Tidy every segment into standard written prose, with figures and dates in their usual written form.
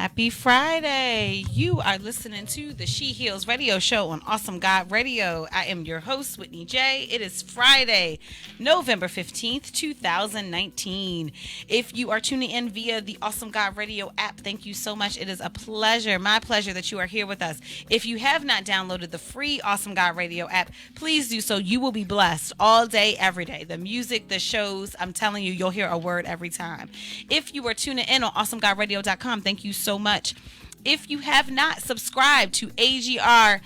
Happy Friday. You are listening to the She Heals Radio Show on Awesome God Radio. I am your host, Whitney J. It is Friday, November 15th, 2019. If you are tuning in via the Awesome God Radio app, thank you so much. It is a pleasure, my pleasure, that you are here with us. If you have not downloaded the free Awesome God Radio app, please do so. You will be blessed all day, every day. The music, the shows, I'm telling you, you'll hear a word every time. If you are tuning in on awesomegodradio.com, thank you so much. If you have not subscribed to AGR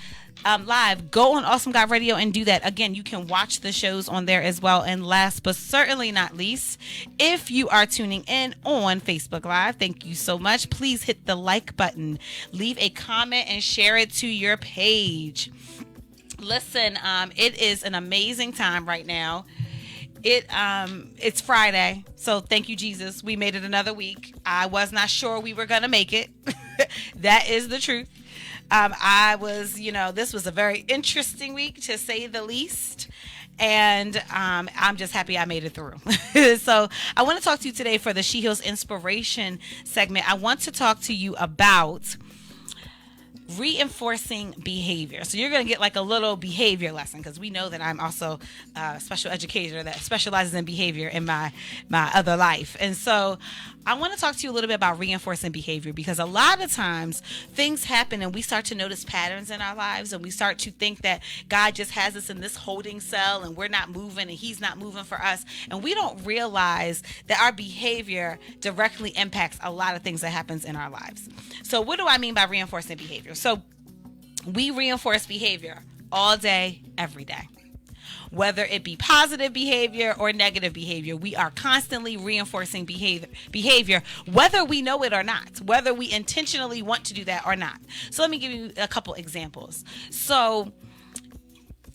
Live, go on Awesome God Radio and do that. Again, you can watch the shows on there as well. And last but certainly not least, if you are tuning in on Facebook Live, thank you so much. Please hit the like button, leave a comment, and share it to your page. Listen, it is an amazing time right now. It's Friday, so thank you, Jesus. We made it another week. I was not sure we were gonna make it. That is the truth. This was a very interesting week, to say the least. And I'm just happy I made it through. So I want to talk to you today for the She Heals Inspiration segment. I want to talk to you about reinforcing behavior. So you're going to get like a little behavior lesson, because we know that I'm also a special educator that specializes in behavior in my other life. And so I want to talk to you a little bit about reinforcing behavior, because a lot of times things happen and we start to notice patterns in our lives, and we start to think that God just has us in this holding cell and we're not moving and he's not moving for us. And we don't realize that our behavior directly impacts a lot of things that happens in our lives. So what do I mean by reinforcing behavior? So we reinforce behavior all day, every day. Whether it be positive behavior or negative behavior, we are constantly reinforcing behavior, whether we know it or not, whether we intentionally want to do that or not. So let me give you a couple examples. So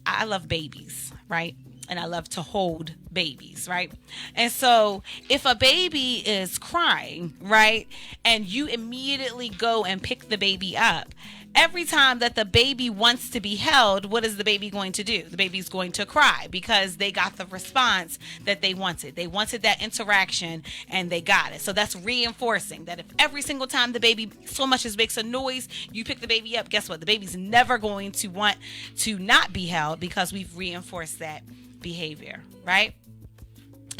I love babies, right? And I love to hold babies, right? And so if a baby is crying, right, and you immediately go and pick the baby up, every time that the baby wants to be held, what is the baby going to do? The baby's going to cry, because they got the response that they wanted. They wanted that interaction and they got it. So that's reinforcing that if every single time the baby so much as makes a noise, you pick the baby up, guess what? The baby's never going to want to not be held, because we've reinforced that behavior, right?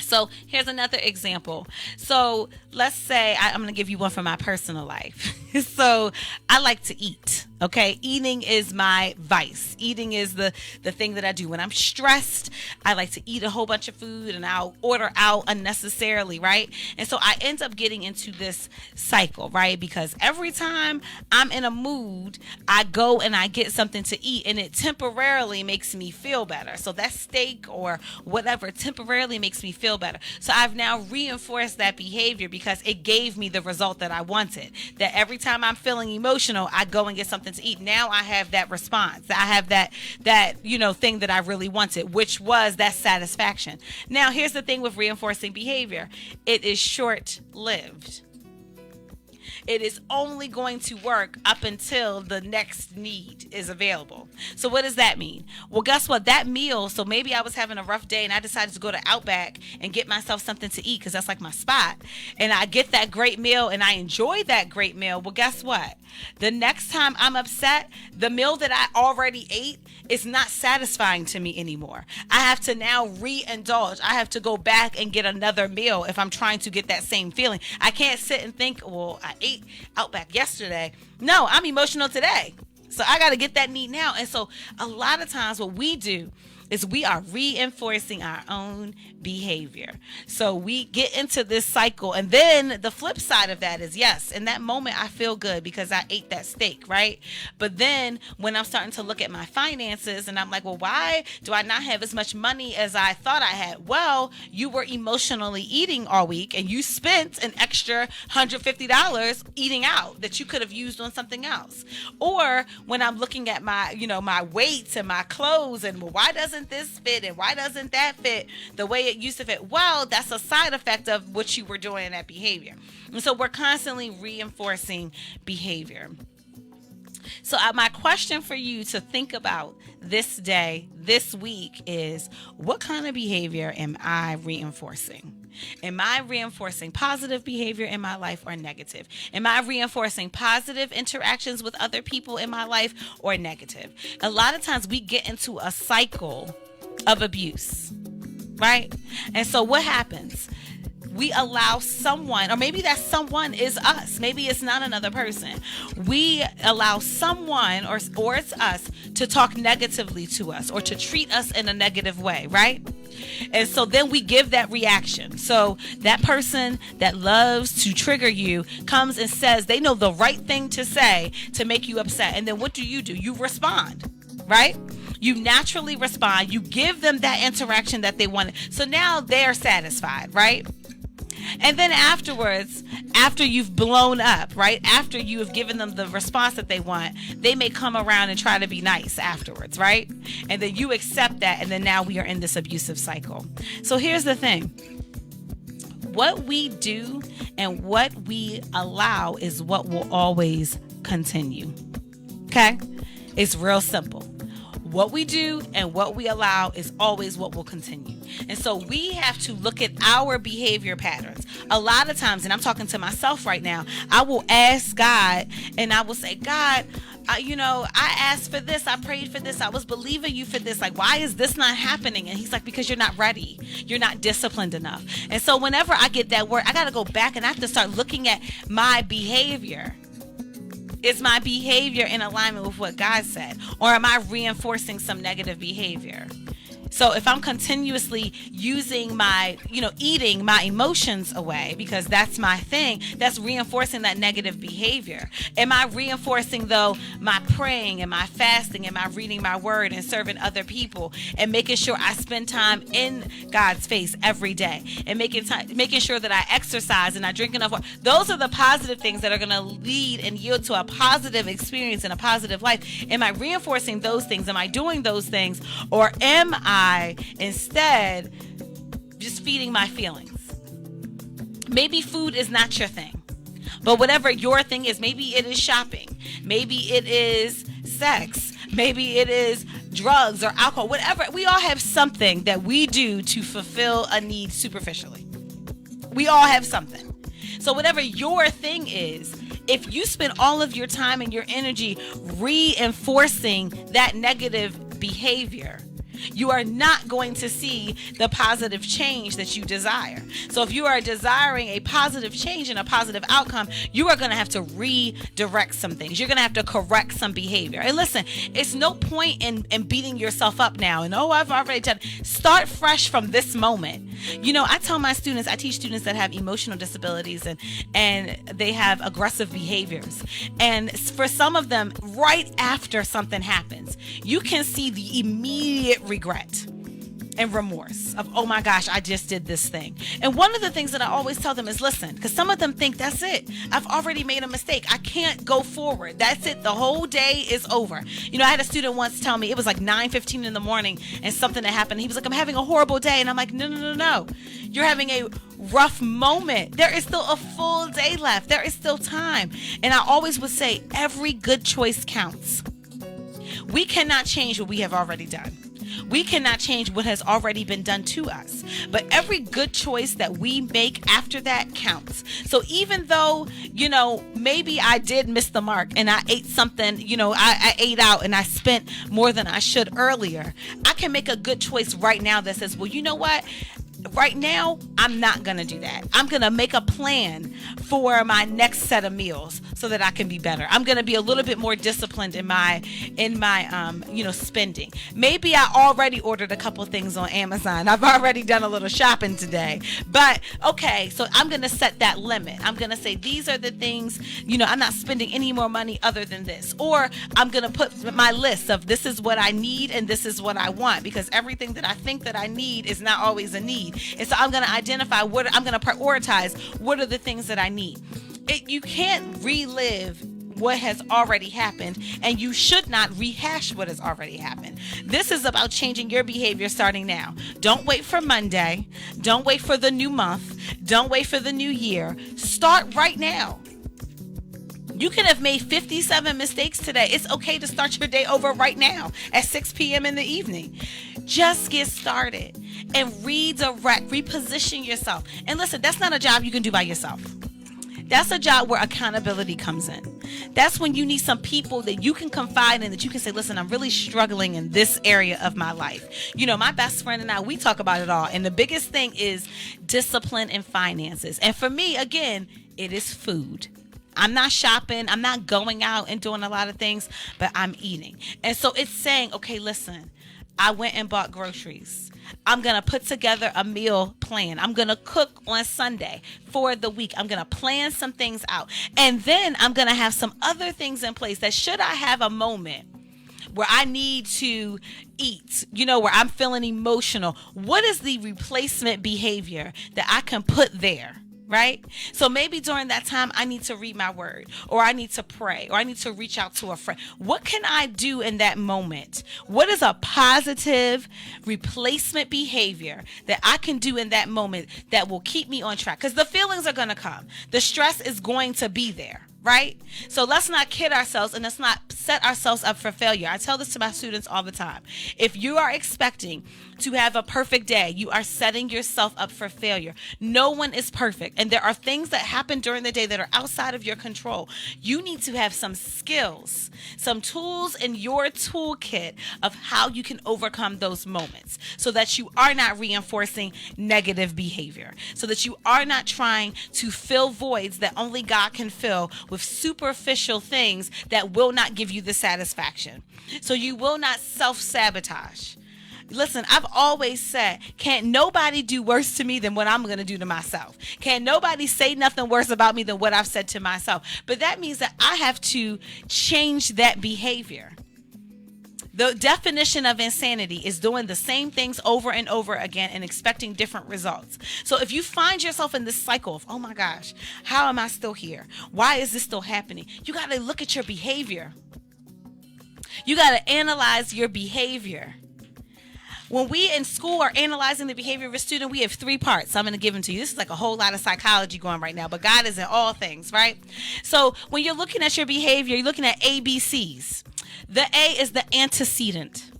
So here's another example. So let's say I'm going to give you one from my personal life. So I like to eat. Okay. Eating is my vice. Eating is the thing that I do when I'm stressed. I like to eat a whole bunch of food and I'll order out unnecessarily. Right. And so I end up getting into this cycle, right? Because every time I'm in a mood, I go and I get something to eat, and it temporarily makes me feel better. So that steak or whatever temporarily makes me feel better. So I've now reinforced that behavior because it gave me the result that I wanted. That every time I'm feeling emotional, I go and get something to eat. Now I have that response. I have that thing that I really wanted, which was that satisfaction. Now, here's the thing with reinforcing behavior. It is short-lived. It is only going to work up until the next need is available. So what does that mean? Well, guess what? That meal, so maybe I was having a rough day and I decided to go to Outback and get myself something to eat, because that's like my spot. And I get that great meal and I enjoy that great meal. Well, guess what? The next time I'm upset, the meal that I already ate is not satisfying to me anymore. I have to now re-indulge. I have to go back and get another meal if I'm trying to get that same feeling. I can't sit and think, well, I ate Outback yesterday. No, I'm emotional today. So I got to get that need now. And so a lot of times what we do is we are reinforcing our own behavior. So we get into this cycle. And then the flip side of that is, yes, in that moment I feel good because I ate that steak, right? But then when I'm starting to look at my finances and I'm like, well, why do I not have as much money as I thought I had? Well, you were emotionally eating all week and you spent an extra $150 eating out that you could have used on something else. Or when I'm looking at my, my weights and my clothes and, well, why doesn't this fit and why doesn't that fit the way it used to fit? Well, that's a side effect of what you were doing in that behavior. And so we're constantly reinforcing behavior. So my question for you to think about this day, this week is, what kind of behavior am I reinforcing? Am I reinforcing positive behavior in my life or negative? Am I reinforcing positive interactions with other people in my life or negative? A lot of times we get into a cycle of abuse, right? And so what happens? We allow someone, or maybe that someone is us. Maybe it's not another person. We allow someone or it's us to talk negatively to us or to treat us in a negative way, right? And so then we give that reaction. So that person that loves to trigger you comes and says they know the right thing to say to make you upset. And then what do? You respond, right? You naturally respond. You give them that interaction that they wanted. So now they're satisfied, right? And then afterwards, after you've blown up, right? After you have given them the response that they want, they may come around and try to be nice afterwards, right? And then you accept that, and then now we are in this abusive cycle. So here's the thing. What we do and what we allow is what will always continue. Okay? It's real simple. What we do and what we allow is always what will continue. And so we have to look at our behavior patterns. A lot of times, and I'm talking to myself right now, I will ask God and I will say, God, I asked for this. I prayed for this. I was believing you for this. Like, why is this not happening? And he's like, because you're not ready. You're not disciplined enough. And so whenever I get that word, I got to go back and I have to start looking at my behavior. Is my behavior in alignment with what God said? Or am I reinforcing some negative behavior? So if I'm continuously using eating my emotions away because that's my thing, that's reinforcing that negative behavior. Am I reinforcing, though, my praying and my fasting and my reading my word and serving other people and making sure I spend time in God's face every day and making sure that I exercise and I drink enough water? Those are the positive things that are going to lead and yield to a positive experience and a positive life. Am I reinforcing those things? Am I doing those things? Or am I instead just feeding my feelings? Maybe food is not your thing, but whatever your thing is, maybe it is shopping, maybe it is sex, maybe it is drugs or alcohol, whatever. We all have something that we do to fulfill a need superficially. We all have something. So whatever your thing is, if you spend all of your time and your energy reinforcing that negative behavior, you are not going to see the positive change that you desire. So if you are desiring a positive change and a positive outcome, you are going to have to redirect some things. You're going to have to correct some behavior. And listen, it's no point in beating yourself up now and, I've already done. Start fresh from this moment. I tell my students, I teach students that have emotional disabilities and they have aggressive behaviors. And for some of them, right after something happens, you can see the immediate regret and remorse of, oh my gosh, I just did this thing. And one of the things that I always tell them is, listen, because some of them think that's it. I've already made a mistake. I can't go forward. That's it. The whole day is over. I had a student once tell me, it was like 9:15 in the morning and something that happened. He was like, I'm having a horrible day. And I'm like, no. You're having a rough moment. There is still a full day left. There is still time. And I always would say, every good choice counts. We cannot change what we have already done. We cannot change what has already been done to us. But every good choice that we make after that counts. So even though, maybe I did miss the mark and I ate something, I ate out and I spent more than I should earlier, I can make a good choice right now that says, well, you know what? Right now, I'm not going to do that. I'm going to make a plan for my next set of meals so that I can be better. I'm going to be a little bit more disciplined in my spending. Maybe I already ordered a couple things on Amazon. I've already done a little shopping today. But okay, so I'm going to set that limit. I'm going to say these are the things, I'm not spending any more money other than this. Or I'm going to put my list of this is what I need and this is what I want, because everything that I think that I need is not always a need. And so I'm going to identify I'm going to prioritize what are the things that I need. You can't relive what has already happened, and you should not rehash what has already happened. This is about changing your behavior starting now. Don't wait for Monday. Don't wait for the new month. Don't wait for the new year. Start right now. You could have made 57 mistakes today. It's okay to start your day over right now at 6 p.m. in the evening. Just get started. and redirect, reposition yourself. And listen, that's not a job you can do by yourself. That's a job where accountability comes in. That's when you need some people that you can confide in, that you can say, listen, I'm really struggling in this area of my life. You know, my best friend and I, we talk about it all. And the biggest thing is discipline and finances. And for me, again, it is food. I'm not shopping. I'm not going out and doing a lot of things, but I'm eating. And so it's saying, okay, listen, I went and bought groceries. I'm going to put together a meal plan. I'm going to cook on Sunday for the week. I'm going to plan some things out. And then I'm going to have some other things in place that should I have a moment where I need to eat, you know, where I'm feeling emotional, what is the replacement behavior that I can put there? Right? So maybe during that time, I need to read my word, or I need to pray, or I need to reach out to a friend. What can I do in that moment? What is a positive replacement behavior that I can do in that moment that will keep me on track? Because the feelings are going to come. The stress is going to be there. Right? So let's not kid ourselves and let's not set ourselves up for failure. I tell this to my students all the time. If you are expecting to have a perfect day, you are setting yourself up for failure. No one is perfect. And there are things that happen during the day that are outside of your control. You need to have some skills, some tools in your toolkit of how you can overcome those moments so that you are not reinforcing negative behavior, so that you are not trying to fill voids that only God can fill with superficial things that will not give you the satisfaction. So you will not self-sabotage. Listen, I've always said, can't nobody do worse to me than what I'm going to do to myself. Can't nobody say nothing worse about me than what I've said to myself. But that means that I have to change that behavior. The definition of insanity is doing the same things over and over again and expecting different results. So if you find yourself in this cycle of, oh my gosh, how am I still here? Why is this still happening? You got to look at your behavior. You got to analyze your behavior. When we in school are analyzing the behavior of a student, we have 3 parts. I'm going to give them to you. This is like a whole lot of psychology going right now, but God is in all things, right? So when you're looking at your behavior, you're looking at ABCs. The A is the antecedent.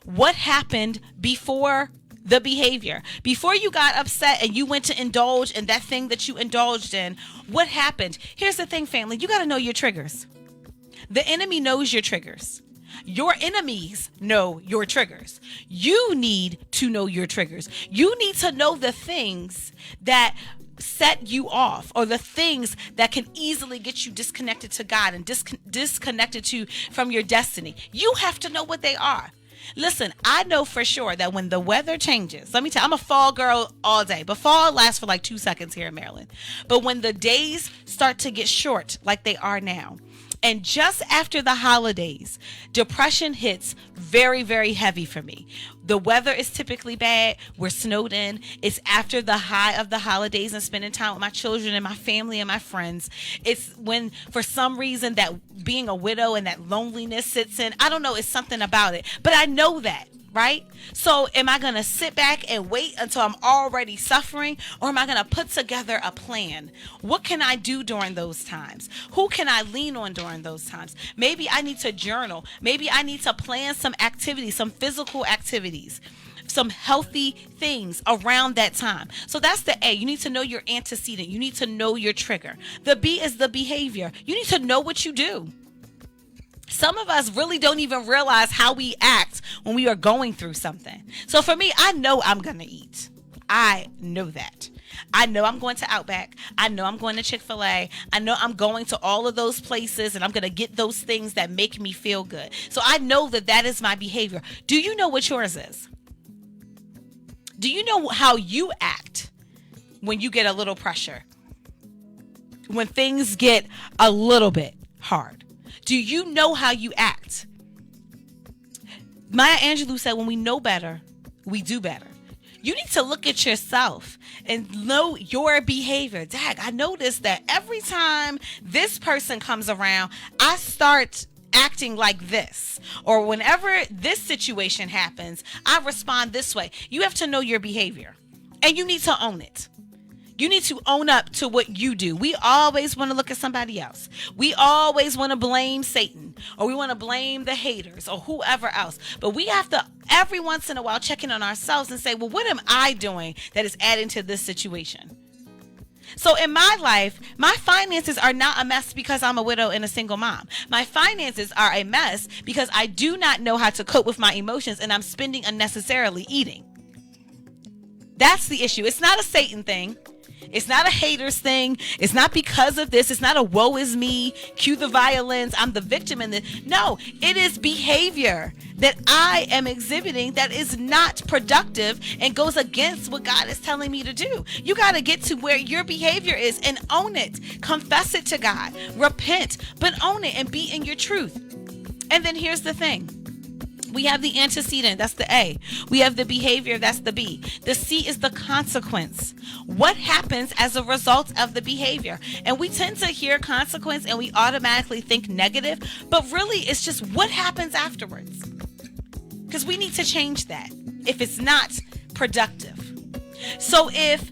What happened before the behavior? Before you got upset and you went to indulge in that thing that you indulged in, what happened? Here's the thing, family. You got to know your triggers. The enemy knows your triggers. Your enemies know your triggers. You need to know your triggers. You need to know the things that set you off, or the things that can easily get you disconnected to God and disconnected from your destiny. You have to know what they are. Listen, I know for sure that when the weather changes, let me tell you, I'm a fall girl all day, but fall lasts for like 2 seconds here in Maryland. But when the days start to get short like they are now, and just after the holidays, depression hits very, very heavy for me. The weather is typically bad. We're snowed in. It's after the high of the holidays and spending time with my children and my family and my friends. It's when, for some reason, that being a widow and that loneliness sits in. I don't know. It's something about it. But I know that. Right? So am I going to sit back and wait until I'm already suffering, or am I going to put together a plan? What can I do during those times? Who can I lean on during those times? Maybe I need to journal. Maybe I need to plan some activities, some physical activities, some healthy things around that time. So that's the A. You need to know your antecedent. You need to know your trigger. The B is the behavior. You need to know what you do. Some of us really don't even realize how we act when we are going through something. So for me, I know I'm going to eat. I know that. I know I'm going to Outback. I know I'm going to Chick-fil-A. I know I'm going to all of those places and I'm going to get those things that make me feel good. So I know that that is my behavior. Do you know what yours is? Do you know how you act when you get a little pressure? When things get a little bit hard? Do you know how you act? Maya Angelou said, when we know better, we do better. You need to look at yourself and know your behavior. Dag, I noticed that every time this person comes around, I start acting like this. Or whenever this situation happens, I respond this way. You have to know your behavior and you need to own it. You need to own up to what you do. We always want to look at somebody else. We always want to blame Satan, or we want to blame the haters or whoever else. But we have to every once in a while check in on ourselves and say, well, what am I doing that is adding to this situation? So in my life, my finances are not a mess because I'm a widow and a single mom. My finances are a mess because I do not know how to cope with my emotions, and I'm spending unnecessarily eating. That's the issue. It's not a Satan thing. It's not a haters thing. It's not because of this. It's not a woe is me, cue the violins, I'm the victim in this. No, it is behavior that I am exhibiting that is not productive and goes against what God is telling me to do. You got to get to where your behavior is and own it. Confess it to God. Repent, but own it and be in your truth. And then here's the thing. We have the antecedent, that's the A. We have the behavior, that's the B. The C is the consequence. What happens as a result of the behavior? And we tend to hear consequence and we automatically think negative, but really it's just what happens afterwards. Because we need to change that if it's not productive. So if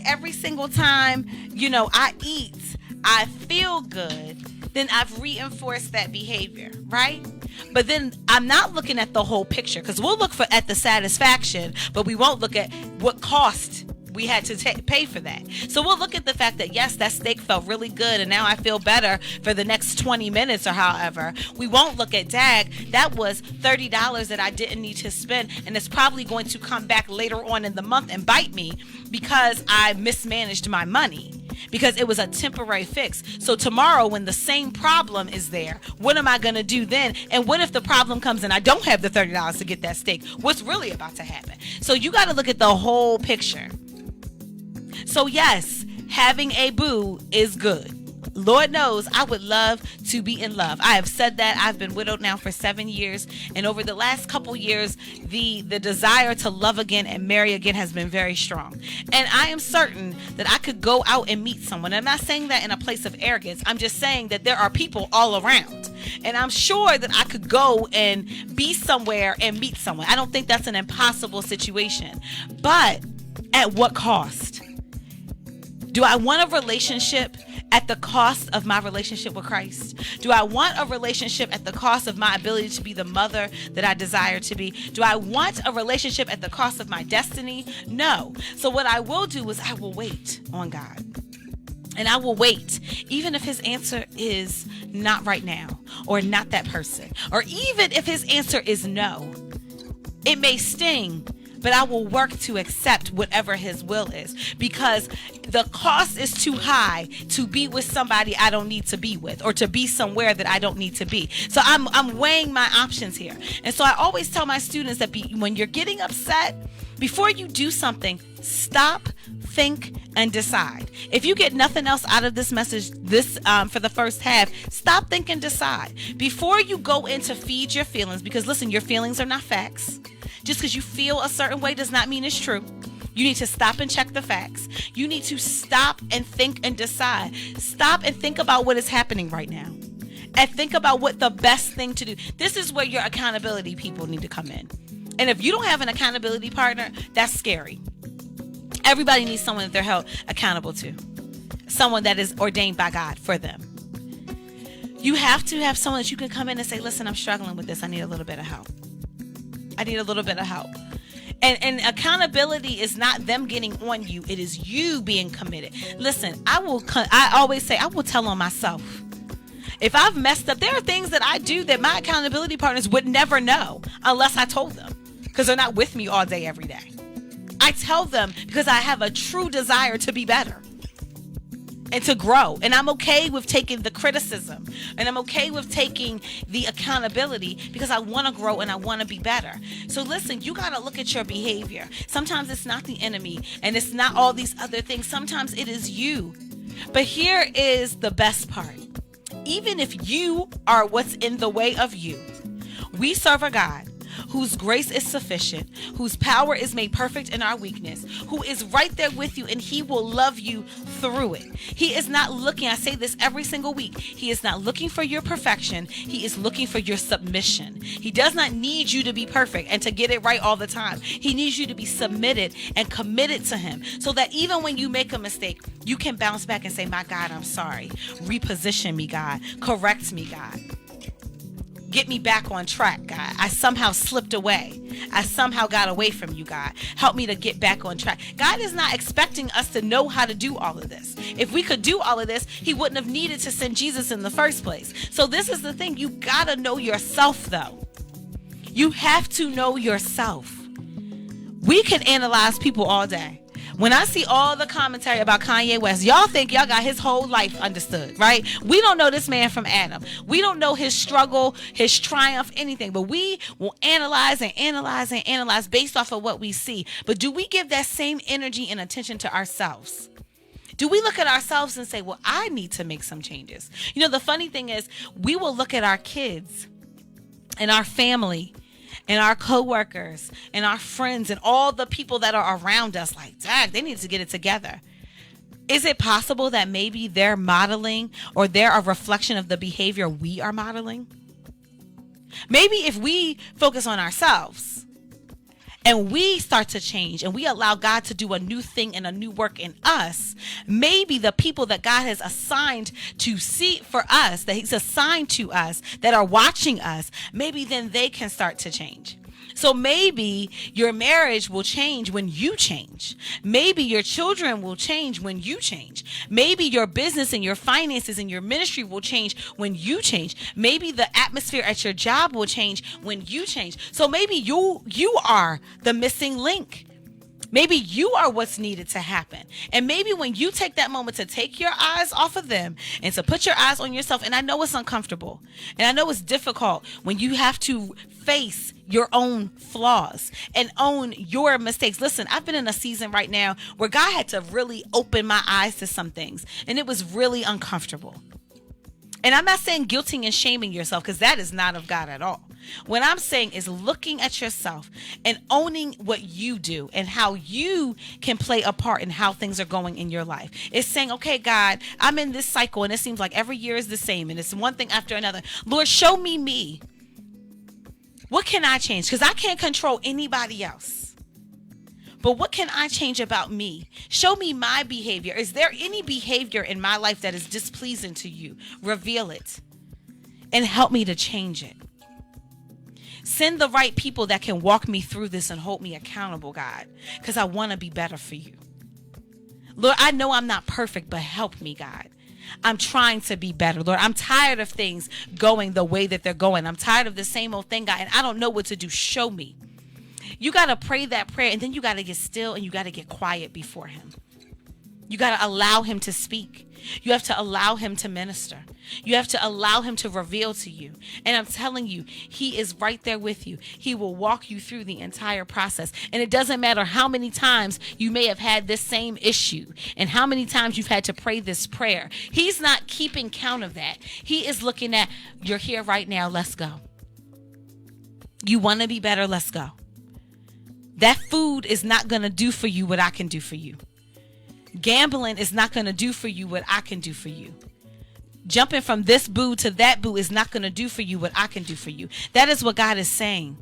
every single time, I eat, I feel good, then I've reinforced that behavior, right? But then I'm not looking at the whole picture, because we'll look at the satisfaction, but we won't look at what cost we had to pay for that. So we'll look at the fact that, yes, that steak felt really good and now I feel better for the next 20 minutes or however. We won't look at, that was $30 that I didn't need to spend, and it's probably going to come back later on in the month and bite me because I mismanaged my money. Because it was a temporary fix. So tomorrow when the same problem is there, what am I going to do then? And what if the problem comes and I don't have the $30 to get that steak? What's really about to happen? So you got to look at the whole picture. So yes, having a boo is good. Lord knows I would love to be in love. I have said that. I've been widowed now for 7 years. And over the last couple years, the desire to love again and marry again has been very strong. And I am certain that I could go out and meet someone. I'm not saying that in a place of arrogance. I'm just saying that there are people all around. And I'm sure that I could go and be somewhere and meet someone. I don't think that's an impossible situation. But at what cost? Do I want a relationship at the cost of my relationship with Christ? Do I want a relationship at the cost of my ability to be the mother that I desire to be? Do I want a relationship at the cost of my destiny? No. So what I will do is I will wait on God. And I will wait, even if his answer is not right now, or not that person, or even if his answer is no. It may sting, but I will work to accept whatever his will is, because the cost is too high to be with somebody I don't need to be with, or to be somewhere that I don't need to be. So I'm weighing my options here. And so I always tell my students that when you're getting upset, before you do something, stop, think, and decide. If you get nothing else out of this message for the first half, stop, think, and decide. Before you go in to feed your feelings, because listen, your feelings are not facts. Just because you feel a certain way does not mean it's true. You need to stop and check the facts. You need to stop and think and decide. Stop and think about what is happening right now. And think about what the best thing to do. This is where your accountability people need to come in. And if you don't have an accountability partner, that's scary. Everybody needs someone that they're held accountable to. Someone that is ordained by God for them. You have to have someone that you can come in and say, listen, I'm struggling with this. I need a little bit of help. I need a little bit of help. And accountability is not them getting on you. It is you being committed. Listen, I always say, I will tell on myself. If I've messed up, there are things that I do that my accountability partners would never know unless I told them, because they're not with me all day, every day. I tell them because I have a true desire to be better and to grow. And I'm okay with taking the criticism, and I'm okay with taking the accountability, because I want to grow and I want to be better. So listen, you got to look at your behavior. Sometimes it's not the enemy and it's not all these other things. Sometimes it is you. But here is the best part. Even if you are what's in the way of you, we serve a God whose grace is sufficient, whose power is made perfect in our weakness, who is right there with you, and he will love you through it. He is not looking, I say this every single week, he is not looking for your perfection. He is looking for your submission. He does not need you to be perfect and to get it right all the time. He needs you to be submitted and committed to him, so that even when you make a mistake, you can bounce back and say, my God, I'm sorry. Reposition me, God. Correct me, God. Get me back on track, God. I somehow slipped away. I somehow got away from you, God. Help me to get back on track. God is not expecting us to know how to do all of this. If we could do all of this, he wouldn't have needed to send Jesus in the first place. So this is the thing. You got to know yourself, though. You have to know yourself. We can analyze people all day. When I see all the commentary about Kanye West, y'all think y'all got his whole life understood, right? We don't know this man from Adam. We don't know his struggle, his triumph, anything. But we will analyze and analyze and analyze based off of what we see. But do we give that same energy and attention to ourselves? Do we look at ourselves and say, well, I need to make some changes? You know, the funny thing is, we will look at our kids and our family and our coworkers and our friends and all the people that are around us like, dang, they need to get it together. Is it possible that maybe they're modeling, or they're a reflection of the behavior we are modeling? Maybe if we focus on ourselves and we start to change and we allow God to do a new thing and a new work in us, maybe the people that God has assigned to see for us, that he's assigned to us, that are watching us, maybe then they can start to change. So maybe your marriage will change when you change. Maybe your children will change when you change. Maybe your business and your finances and your ministry will change when you change. Maybe the atmosphere at your job will change when you change. So maybe you are the missing link. Maybe you are what's needed to happen. And maybe when you take that moment to take your eyes off of them and to put your eyes on yourself, and I know it's uncomfortable and I know it's difficult when you have to face your own flaws and own your mistakes. Listen, I've been in a season right now where God had to really open my eyes to some things, and it was really uncomfortable. And I'm not saying guilting and shaming yourself, because that is not of God at all. What I'm saying is looking at yourself and owning what you do and how you can play a part in how things are going in your life. It's saying, okay, God, I'm in this cycle and it seems like every year is the same and it's one thing after another. Lord, show me. What can I change? Because I can't control anybody else. But what can I change about me? Show me my behavior. Is there any behavior in my life that is displeasing to you? Reveal it and help me to change it. Send the right people that can walk me through this and hold me accountable, God, because I want to be better for you. Lord, I know I'm not perfect, but help me, God. I'm trying to be better, Lord. I'm tired of things going the way that they're going. I'm tired of the same old thing, God, and I don't know what to do. Show me. You got to pray that prayer, and then you got to get still and you got to get quiet before him. You got to allow him to speak. You have to allow him to minister. You have to allow him to reveal to you. And I'm telling you, he is right there with you. He will walk you through the entire process. And it doesn't matter how many times you may have had this same issue and how many times you've had to pray this prayer. He's not keeping count of that. He is looking at, you're here right now. Let's go. You want to be better? Let's go. That food is not going to do for you what I can do for you. Gambling is not going to do for you what I can do for you. Jumping from this boo to that boo is not going to do for you what I can do for you. That is what God is saying.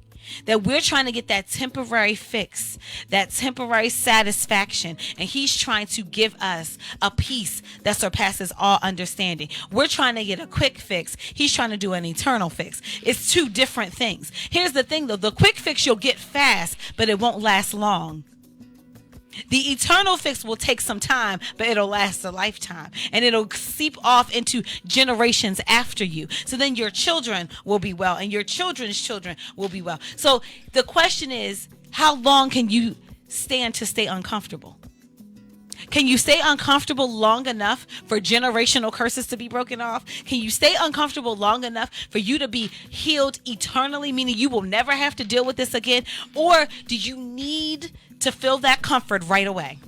That we're trying to get that temporary fix, that temporary satisfaction. And he's trying to give us a peace that surpasses all understanding. We're trying to get a quick fix. He's trying to do an eternal fix. It's two different things. Here's the thing, though. The quick fix you'll get fast, but it won't last long. The eternal fix will take some time, but it'll last a lifetime. And it'll seep off into generations after you. So then your children will be well, and your children's children will be well. So the question is, how long can you stand to stay uncomfortable? Can you stay uncomfortable long enough for generational curses to be broken off? Can you stay uncomfortable long enough for you to be healed eternally, meaning you will never have to deal with this again? Or do you need to feel that comfort right away?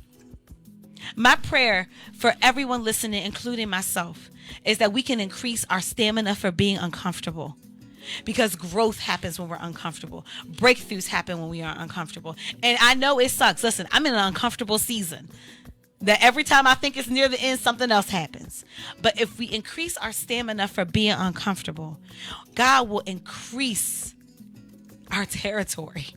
My prayer for everyone listening, including myself, is that we can increase our stamina for being uncomfortable. because growth happens when we're uncomfortable. Breakthroughs happen when we are uncomfortable. And I know it sucks. Listen, I'm in an uncomfortable season that every time I think it's near the end, something else happens. But if we increase our stamina for being uncomfortable, God will increase our territory,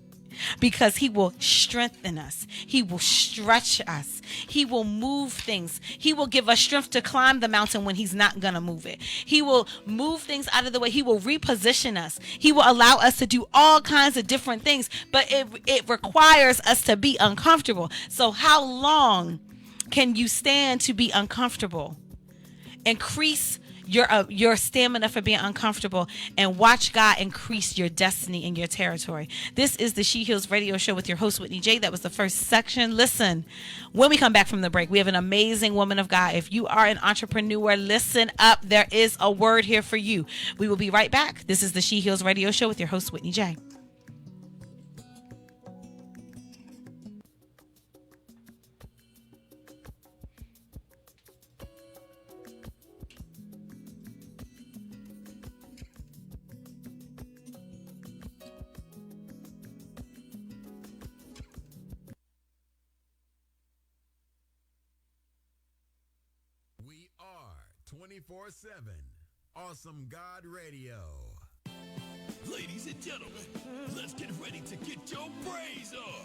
because he will strengthen us. He will stretch us. He will move things. He will give us strength to climb the mountain when he's not going to move it. He will move things out of the way. He will reposition us. He will allow us to do all kinds of different things, but it requires us to be uncomfortable. So how long can you stand to be uncomfortable? Increase your stamina for being uncomfortable, and watch God increase your destiny and your territory. This is the She Heals Radio Show with your host, Whitney J. That was the first section. Listen, when we come back from the break, we have an amazing woman of God. If you are an entrepreneur, listen up. There is a word here for you. We will be right back. This is the She Heals Radio Show with your host, Whitney J. We are 24/7 Awesome God Radio. Ladies and gentlemen, let's get ready to get your praise on.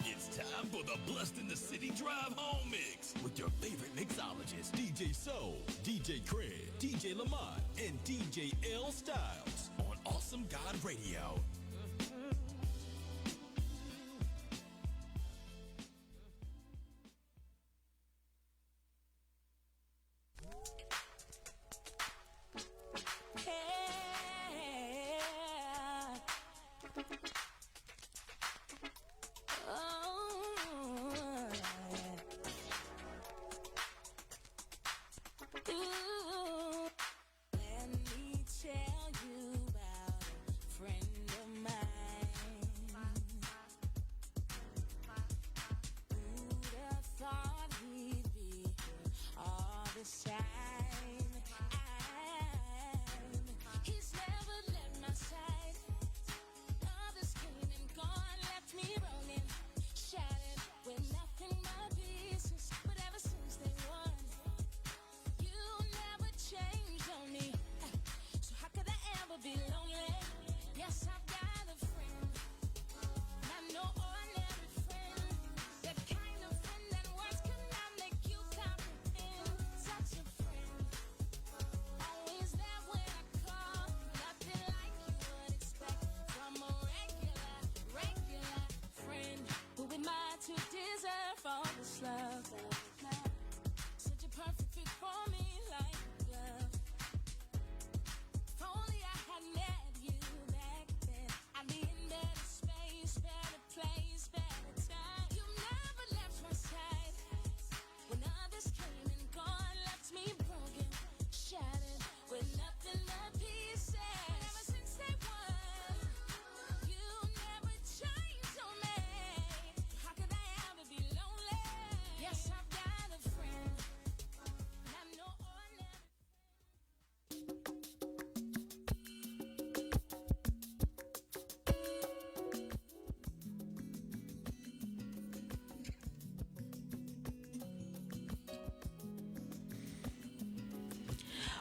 It's time for the Blessed in the City Drive Home Mix with your favorite mixologists, DJ Soul, DJ Craig, DJ Lamont, and DJ L Styles on Awesome God Radio.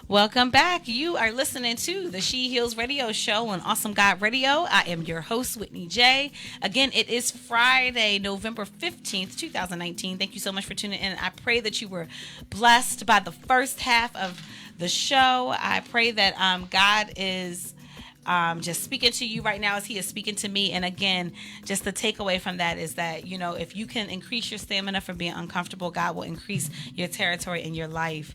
Welcome back. You are listening to the She Heals Radio Show on Awesome God Radio. I am your host, Whitney J. Again, it is Friday, November 15th, 2019. Thank you so much for tuning in. I pray that you were blessed by the first half of the show. I pray that God is just speaking to you right now as he is speaking to me. And again, just the takeaway from that is that, you know, if you can increase your stamina from being uncomfortable, God will increase your territory in your life.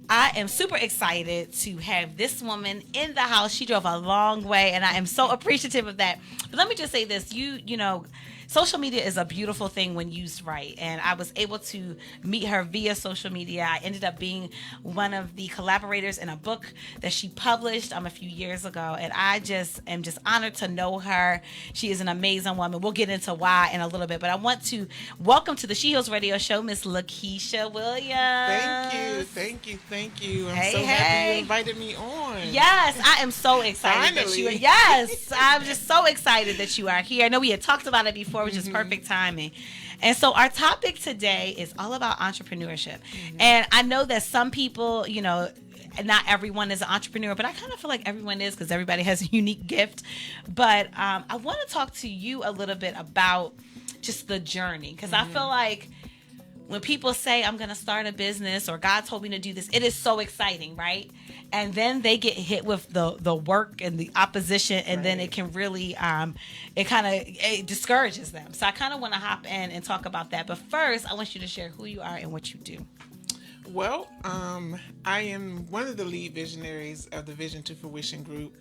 I am super excited to have this woman in the house. She drove a long way, and I am so appreciative of that. But let me just say this. You know, social media is a beautiful thing when used right. And I was able to meet her via social media. I ended up being one of the collaborators in a book that she published a few years ago. And I just am just honored to know her. She is an amazing woman. We'll get into why in a little bit. But I want to welcome to the She Heals Radio Show, Miss LaKesha Williams. Thank you. I'm so happy you invited me on. Yes, I am so excited that you are. Yes, I'm just so excited that you are here. I know we had talked about it before, which is perfect timing. And so our topic today is all about entrepreneurship. And I know that some people, not everyone is an entrepreneur, but I kind of feel like everyone is because everybody has a unique gift. But I want to talk to you a little bit about just the journey, because I feel like when people say I'm going to start a business or God told me to do this, it is so exciting, right? And then they get hit with the work and the opposition, and then it can really, it discourages them. So I kind of want to hop in and talk about that. But first, I want you to share who you are and what you do. Well, I am one of the lead visionaries of the Vision to Fruition group.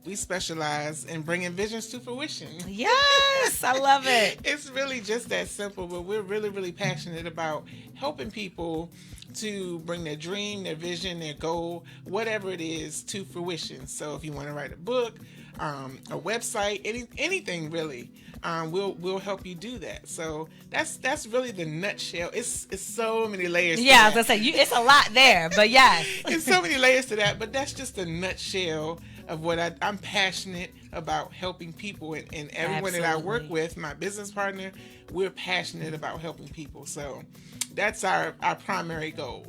We specialize in bringing visions to fruition. Yes, I love it. It's really just that simple, but we're really, really passionate about helping people to bring their dream, their vision, their goal, whatever it is, to fruition. So if you want to write a book, a website, anything really, we'll help you do that. So that's really the nutshell. It's so many layers. Yeah, I was gonna say it's a lot there, but yes, it's so many layers to that. But that's just a nutshell of what I'm passionate about, helping people, and everyone that I work with, my business partner, we're passionate about helping people. So that's our primary goal.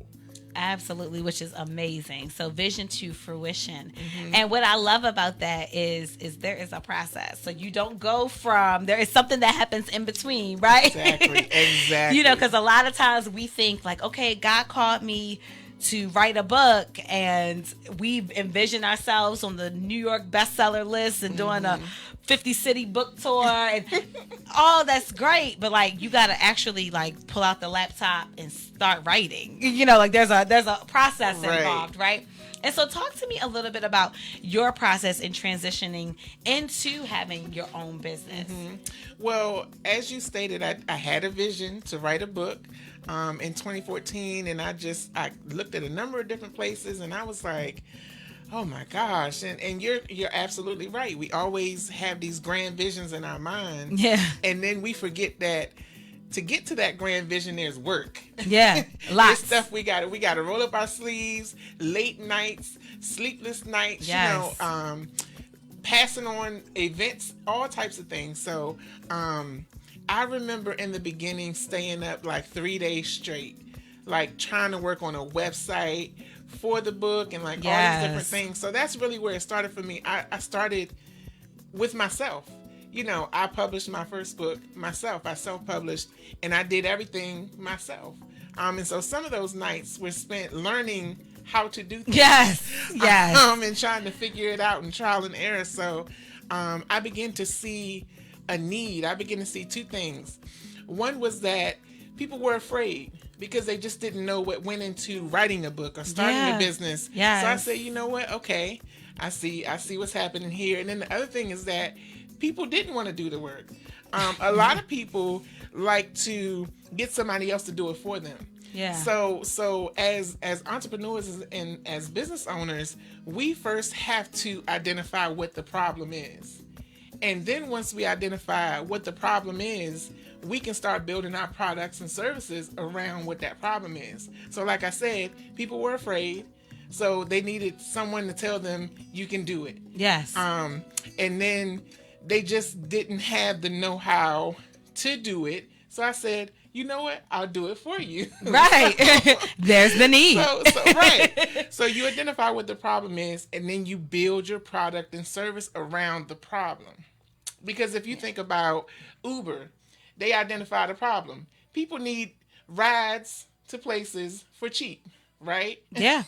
Absolutely, which is amazing. So vision to fruition. And what I love about that is there is a process. So you don't go from, there is something that happens in between, right? Exactly. Because a lot of times we think like, okay, God called me to write a book, and we envision ourselves on the New York bestseller list and doing a 50-city book tour, and all that's great, but like you got to actually like pull out the laptop and start writing. There's a process involved, right? And so talk to me a little bit about your process in transitioning into having your own business. Well, as you stated, I had a vision to write a book in 2014, and I looked at a number of different places, and I was like, oh my gosh. And you're absolutely right. We always have these grand visions in our mind. Yeah. And then we forget that to get to that grand vision, there's work. Yeah, lots. There's stuff we got to roll up our sleeves, late nights, sleepless nights, yes. Passing on events, all types of things. So I remember in the beginning staying up like 3 days straight, like trying to work on a website for the book and like all these different things. So that's really where it started for me. I started with myself. I published my first book myself. I self-published, and I did everything myself. And so some of those nights were spent learning how to do things. Yes. And trying to figure it out and trial and error. So I began to see a need. I began to see two things. One was that people were afraid because they just didn't know what went into writing a book or starting a business. Yes. So I said, you know what? Okay, I see what's happening here. And then the other thing is that people didn't want to do the work. A lot of people like to get somebody else to do it for them. Yeah. So as entrepreneurs and as business owners, we first have to identify what the problem is. And then once we identify what the problem is, we can start building our products and services around what that problem is. So like I said, people were afraid. So they needed someone to tell them you can do it. Yes. And then they just didn't have the know-how to do it. So I said, you know what? I'll do it for you. Right. There's the need. Right. So you identify what the problem is, and then you build your product and service around the problem. Because if you think about Uber, they identify the problem. People need rides to places for cheap, right? Yeah.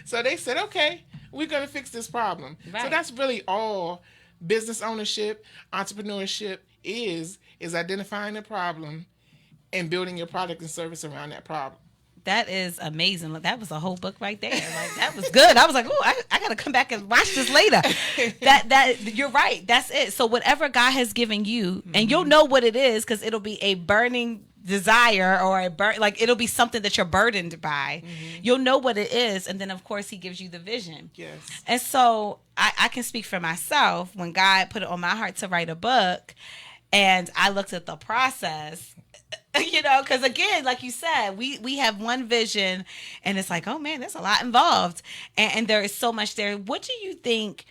So they said, okay, we're going to fix this problem. Right. So that's really all business ownership, entrepreneurship is identifying the problem and building your product and service around that problem. That is amazing. That was a whole book right there. Like, that was good. I was like, oh, I got to come back and watch this later. That you're right. That's it. So whatever God has given you, and you'll know what it is, because it'll be a burning desire, or like it'll be something that you're burdened by. You'll know what it is, and then of course he gives you the vision. Yes. And so I can speak for myself. When God put it on my heart to write a book, and I looked at the process, because again, like you said, we have one vision, and it's like, oh man, there's a lot involved, and there is so much there. What do you think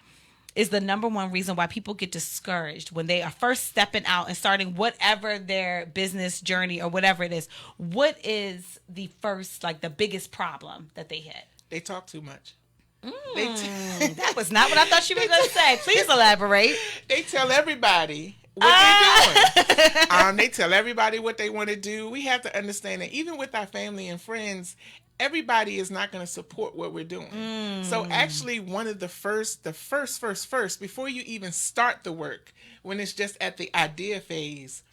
is the number one reason why people get discouraged when they are first stepping out and starting whatever their business journey or whatever it is? What is the first, like the biggest problem that they hit? They talk too much. That was not what I thought you were going to say. Please elaborate. They tell everybody what they're doing. They tell everybody what they want to do. We have to understand that even with our family and friends, everybody is not going to support what we're doing. So actually, one of the first, before you even start the work, when it's just at the idea phase,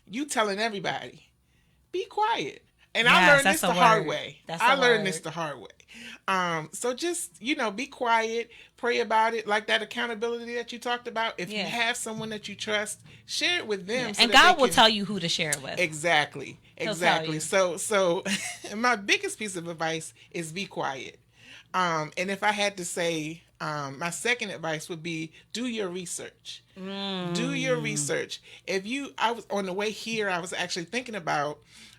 you telling everybody, be quiet. And I learned this the hard way. So just, be quiet, pray about it, like that accountability that you talked about. If you have someone that you trust, share it with them. So and God will tell you who to share it with. Exactly. So my biggest piece of advice is be quiet. And if I had to say, my second advice would be do your research. Do your research. I was on the way here, I was actually thinking about,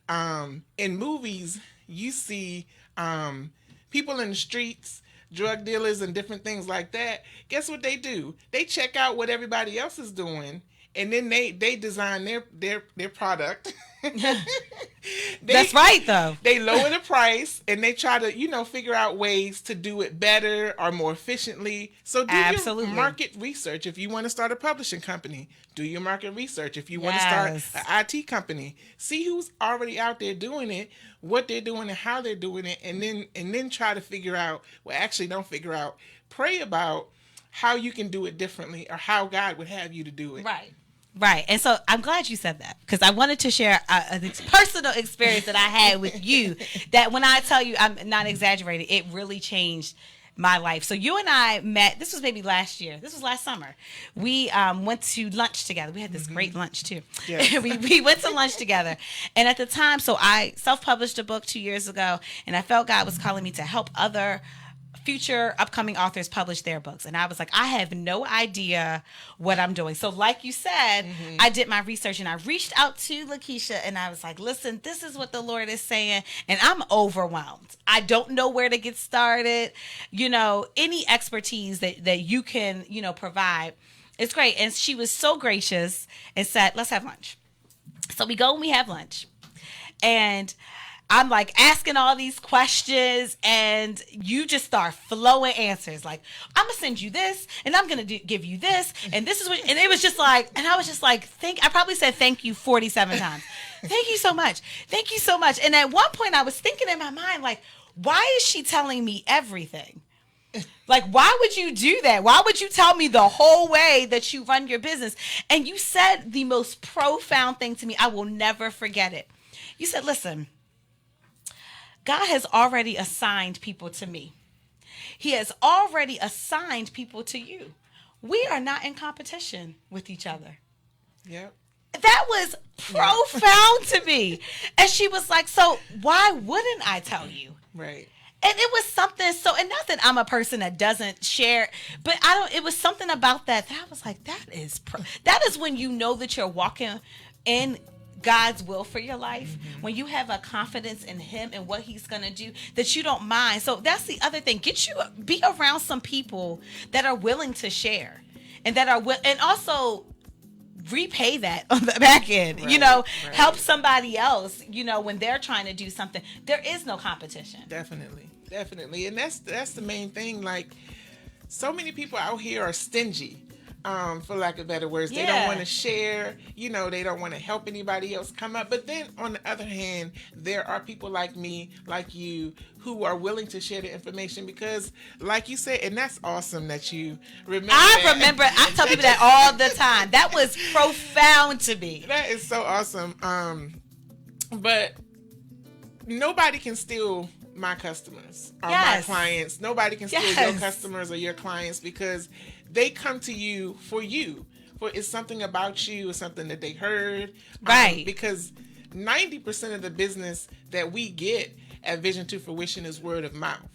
in movies, you see people in the streets, drug dealers and different things like that. Guess what they do? They check out what everybody else is doing, and then they design their product. That's right, though. They lower the price, and they try to, figure out ways to do it better or more efficiently. So do your market research. If you want to start a publishing company, do your market research. If you want to start an IT company, see who's already out there doing it, what they're doing, and how they're doing it, and then try to figure out. Well, actually, don't figure out. Pray about how you can do it differently, or how God would have you to do it. Right. And so I'm glad you said that, because I wanted to share a personal experience that I had with you that when I tell you, I'm not exaggerating, it really changed my life. So you and I met, this was maybe last year. This was last summer. We went to lunch together. We had this great lunch too. Yes. we went to lunch together. And at the time, so I self-published a book 2 years ago, and I felt God was calling me to help other future upcoming authors publish their books. And I was like, I have no idea what I'm doing. So like you said, I did my research, and I reached out to LaKesha, and I was like, listen, this is what the Lord is saying, and I'm overwhelmed. I don't know where to get started. Any expertise that you can, provide, it's great. And she was so gracious and said, let's have lunch. So we go and we have lunch. And I'm like asking all these questions, and you just start flowing answers. Like, I'm gonna send you this, and I'm gonna give you this, and this is what. And it was just like, and I was just like, I probably said thank you 47 times. Thank you so much. Thank you so much. And at one point, I was thinking in my mind, like, why is she telling me everything? Like, why would you do that? Why would you tell me the whole way that you run your business? And you said the most profound thing to me. I will never forget it. You said, listen, God has already assigned people to me. He has already assigned people to you. We are not in competition with each other. Yep. That was profound to me. And she was like, so why wouldn't I tell you? Right. And it was something and not that I'm a person that doesn't share, but it was something about that I was like, that is when you know that you're walking in God's will for your life, when you have a confidence in him and what he's going to do, that you don't mind. So that's the other thing. Be around some people that are willing to share, and that are and also repay that on the back end, help somebody else, when they're trying to do something. There is no competition. Definitely. And that's the main thing. Like, so many people out here are stingy. For lack of better words, they don't want to share, they don't want to help anybody else come up. But then on the other hand, there are people like me, like you, who are willing to share the information because, like you said, and that's awesome that you remember. I tell people that all the time. That was profound to me. That is so awesome. But nobody can steal my customers or Yes. my clients. Nobody can steal Yes. your customers or your clients because they come to you. For it's something about you, it's something that they heard. Right. Because 90% of the business that we get at Vision to Fruition is word of mouth.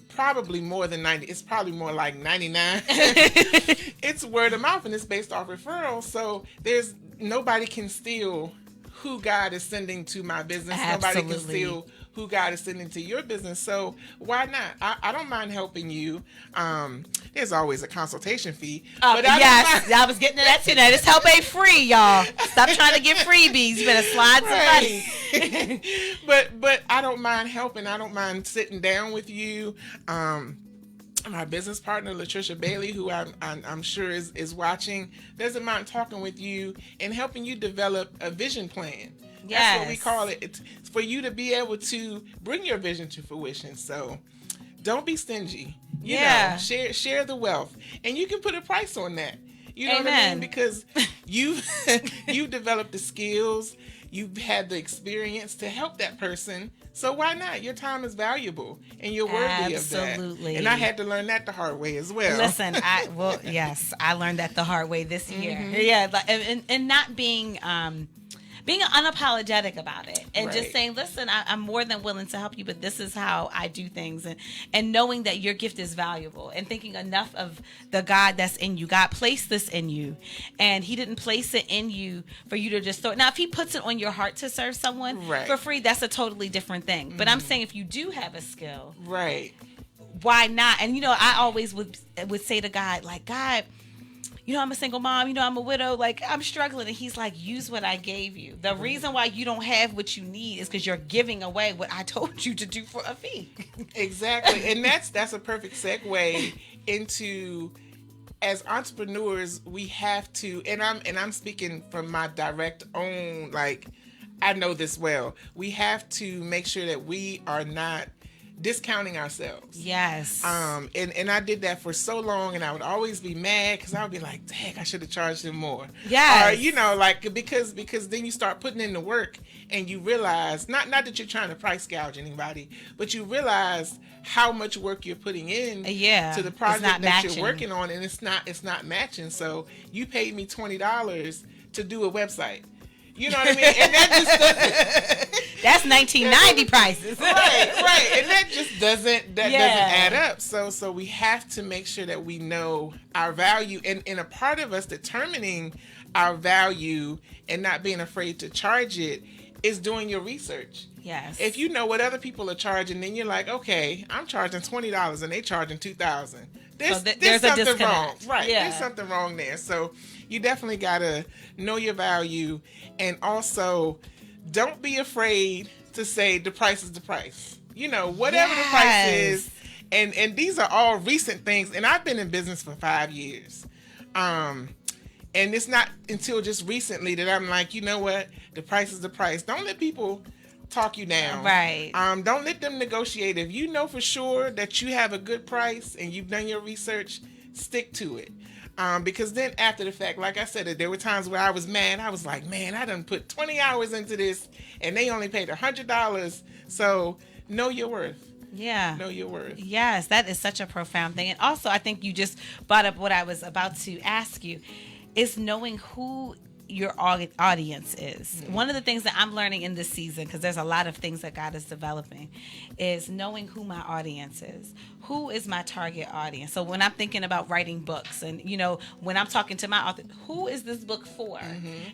Probably more than 90. It's probably more like 99. It's word of mouth and it's based off referrals. So there's nobody can steal who God is sending to my business. Absolutely. Nobody can steal who God is sending to your business. So why not? I don't mind helping you. There's always a consultation fee. But Yes, I was getting to that too. Now, this help ain't free, y'all. Stop trying to get freebies. You better slide some money. But I don't mind helping. I don't mind sitting down with you. My business partner, LaKesha Bailey, who I'm sure is watching, doesn't mind talking with you and helping you develop a vision plan. That's what we call it. It's for you to be able to bring your vision to fruition. So don't be stingy. You know, share the wealth. And you can put a price on that. You know what I mean? Because you've developed the skills, you've had the experience to help that person. So why not? Your time is valuable and you're worthy of that. Absolutely. And I had to learn that the hard way as well. Listen, yes, I learned that the hard way this year. Yeah, and not being unapologetic about it and just saying, listen, I'm more than willing to help you, but this is how I do things, and knowing that your gift is valuable and thinking enough of the God that's in you. God placed this in you, and he didn't place it in you for you to just throw it. Now, if he puts it on your heart to serve someone for free, that's a totally different thing. But I'm saying if you do have a skill, why not? And I always would say to God, like, God, I'm a single mom, I'm a widow, like, I'm struggling. And he's like, use what I gave you. The reason why you don't have what you need is because you're giving away what I told you to do for a fee. Exactly. And that's a perfect segue into, as entrepreneurs, we have to, and I'm speaking from my direct own, like, I know this well. We have to make sure that we are not discounting ourselves. Yes. And I did that for so long, and I would always be mad because I would be like, dang, I should have charged him more. Yes. Or, like, because then you start putting in the work and you realize, not that you're trying to price gouge anybody, but you realize how much work you're putting in to the project that you're working on, and it's not matching. So you paid me $20 to do a website. You know what I mean? And that just doesn't. That's 1990 prices. Right. And that just doesn't add up. So we have to make sure that we know our value, and a part of us determining our value and not being afraid to charge it is doing your research. Yes. If you know what other people are charging, then you're like, okay, I'm charging $20 and they charging $2,000. There's something wrong. Right. Yeah. There's something wrong there. So you definitely gotta know your value, and also don't be afraid to say the price is the price. Whatever the price is. And these are all recent things. And I've been in business for 5 years. And it's not until just recently that I'm like, you know what? The price is the price. Don't let people talk you down. Right. Don't let them negotiate. If you know for sure that you have a good price and you've done your research, stick to it. Because then after the fact, like I said, there were times where I was mad. I was like, man, I done put 20 hours into this and they only paid $100. So know your worth. Yeah. Know your worth. Yes, that is such a profound thing. And also, I think you just brought up what I was about to ask you, is knowing who your audience is. One of the things that I'm learning in this season, because there's a lot of things that God is developing, is knowing who my audience is. Who is my target audience? So when I'm thinking about writing books, and when I'm talking to my author, who is this book for?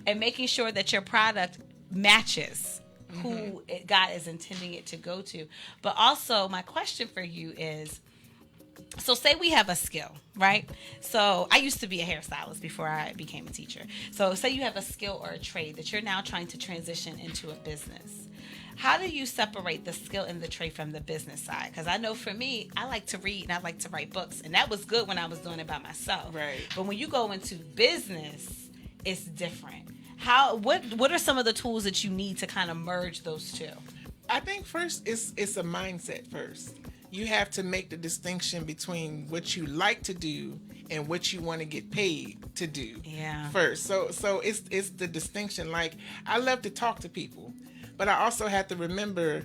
And making sure that your product matches who God is intending it to go to. But also, my question for you is, so say we have a skill, right? So I used to be a hairstylist before I became a teacher. So say you have a skill or a trade that you're now trying to transition into a business. How do you separate the skill and the trade from the business side? Because I know for me, I like to read and I like to write books. And that was good when I was doing it by myself. Right. But when you go into business, it's different. What are some of the tools that you need to kind of merge those two? I think first it's a mindset first. You have to make the distinction between what you like to do and what you want to get paid to do first. So it's the distinction. Like, I love to talk to people. But I also have to remember,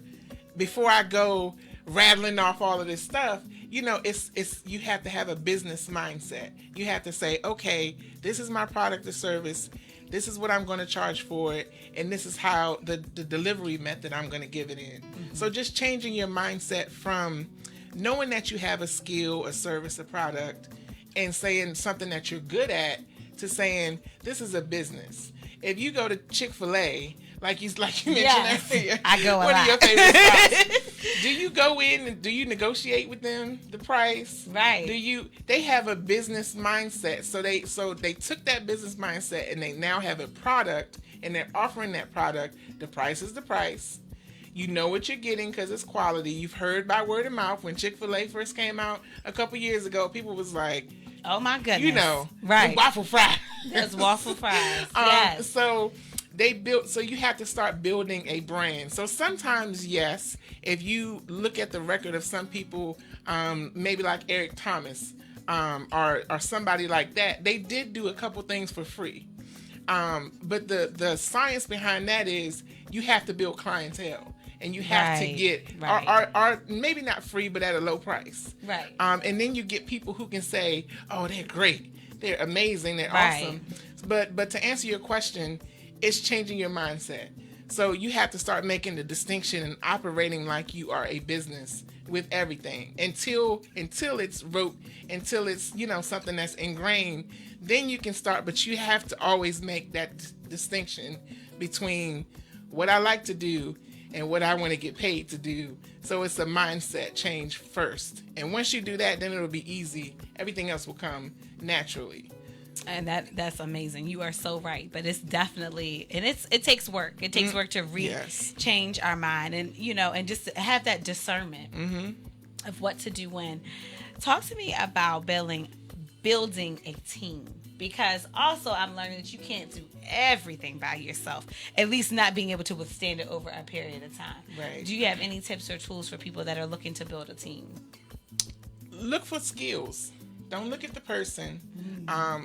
before I go rattling off all of this stuff, it's you have to have a business mindset. You have to say, okay, this is my product or service. This is what I'm going to charge for it, and this is how the delivery method I'm going to give it in. So just changing your mindset from knowing that you have a skill, a service, a product, and saying something that you're good at, to saying this is a business. If you go to Chick-fil-A, like you mentioned earlier, I go a one lot. of your favorite spots. Do you go in and do you negotiate with them the price? Right. They have a business mindset. So they took that business mindset and they now have a product, and they're offering that product. The price is the price. You know what you're getting because it's quality. You've heard by word of mouth. When Chick-fil-A first came out a couple years ago, people was like, oh my goodness. The waffle fry. Those waffle fries. Yes. So you have to start building a brand. So sometimes, yes, if you look at the record of some people, maybe like Eric Thomas, or somebody like that, they did do a couple things for free. But the science behind that is you have to build clientele. And you have to get, or maybe not free, but at a low price. Right. And then you get people who can say, oh, they're great. They're amazing. They're awesome. But to answer your question, it's changing your mindset. So you have to start making the distinction and operating like you are a business with everything until it's rote, until it's, something that's ingrained. Then you can start, but you have to always make that distinction between what I like to do and what I want to get paid to do. So it's a mindset change first. And once you do that, then it'll be easy. Everything else will come naturally. And that's amazing. You are so right. But it's definitely, and it takes work. It takes work to change our mind, and and just to have that discernment of what to do when. Talk to me about building a team. Because also I'm learning that you can't do everything by yourself, at least not being able to withstand it over a period of time. Right. Do you have any tips or tools for people that are looking to build a team? Look for skills. Don't look at the person.